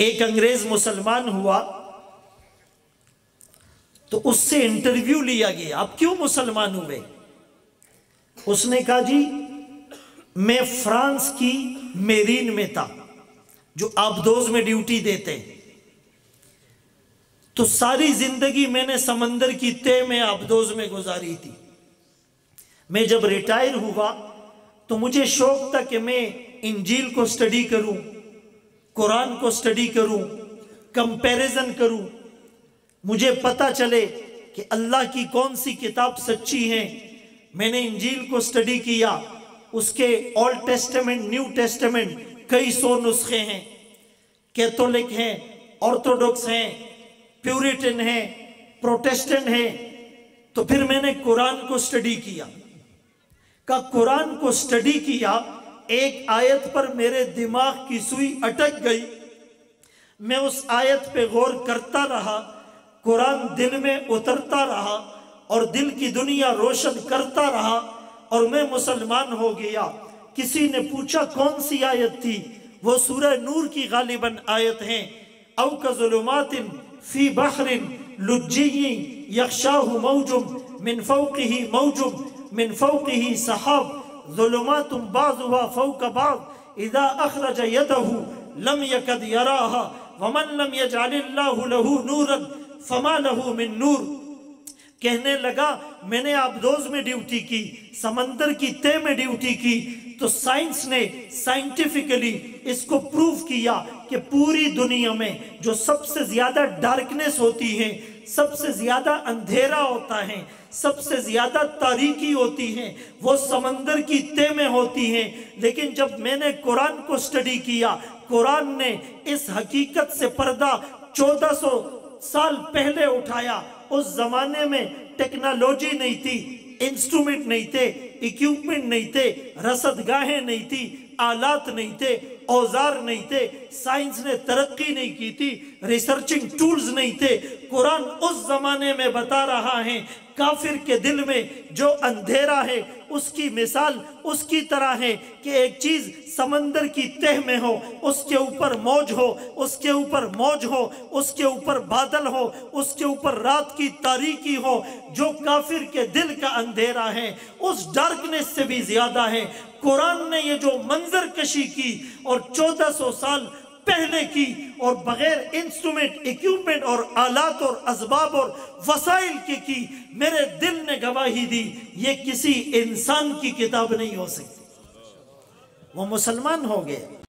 ایک انگریز مسلمان ہوا تو اس سے انٹرویو لیا گیا، آپ کیوں مسلمان ہوئے؟ اس نے کہا جی میں فرانس کی میرین میں تھا جو آبدوز میں ڈیوٹی دیتے، تو ساری زندگی میں نے سمندر کی تہ میں آبدوز میں گزاری تھی۔ میں جب ریٹائر ہوا تو مجھے شوق تھا کہ میں انجیل کو سٹڈی کروں، قرآن کو سٹڈی کروں، کمپیریزن کروں، مجھے پتہ چلے کہ اللہ کی کون سی کتاب سچی ہے۔ میں نے انجیل کو سٹڈی کیا، اس کے اولڈ ٹیسٹمنٹ، نیو ٹیسٹمنٹ کئی سو نسخے ہیں، کیتھولک ہیں، آرتھوڈوکس ہیں، پیوریٹن ہیں، پروٹیسٹنٹ ہیں۔ تو پھر میں نے قرآن کو سٹڈی کیا، قرآن کو سٹڈی کیا، ایک آیت پر میرے دماغ کی سوئی اٹک گئی، میں اس آیت پہ غور کرتا رہا، قرآن دل میں اترتا رہا اور دل کی دنیا روشن کرتا رہا اور میں مسلمان ہو گیا۔ کسی نے پوچھا کون سی آیت تھی؟ وہ سورہ نور کی غالباً آیت ہیں، او کظلمات فی بحر لجی یغشاہ موج من فوقہ موج من فوقہ سحاب ظلمات بعضها فوق بعض اذا اخرج یدہ لم یکد یراہا ومن لم یجعل اللہ لہ نورا فما لہ من نور۔ کہنے لگا میں نے آبدوز میں ڈیوٹی کی، سمندر کی تہ میں ڈیوٹی کی، تو سائنس نے سائنٹیفکلی اس کو پروف کیا کہ پوری دنیا میں جو سب سے زیادہ ڈارکنس ہوتی ہے، سب سے زیادہ اندھیرا ہوتا ہے، سب سے زیادہ تاریکی ہوتی ہیں، وہ سمندر کی تہ میں ہوتی ہیں۔ لیکن جب میں نے قرآن کو سٹڈی کیا، قرآن نے اس حقیقت سے پردہ 1400 سال پہلے اٹھایا۔ اس زمانے میں ٹیکنالوجی نہیں تھی، انسٹرومنٹ نہیں تھے، ایکیوپمنٹ نہیں تھے، رصد گاہیں نہیں تھی، آلات نہیں تھے، اوزار نہیں تھے، سائنس نے ترقی نہیں کی تھی، ریسرچنگ ٹولز نہیں تھے۔ قرآن اس زمانے میں بتا رہا ہے کافر کے دل میں جو اندھیرا ہے اس کی مثال اس کی طرح ہے کہ ایک چیز سمندر کی تہ میں ہو، اس کے اوپر موج ہو، اس کے اوپر موج ہو، اس کے اوپر بادل ہو، اس کے اوپر رات کی تاریکی ہو، جو کافر کے دل کا اندھیرا ہے اس ڈارکنس سے بھی زیادہ ہے۔ قرآن نے یہ جو منظر کشی کی اور 1400 سال پہلے کی اور بغیر انسٹرومنٹ، ایکیوپمنٹ اور آلات اور اسباب اور وسائل کی میرے دل نے گواہی دی، یہ کسی انسان کی کتاب نہیں ہو سکتی۔ وہ مسلمان ہو گئے۔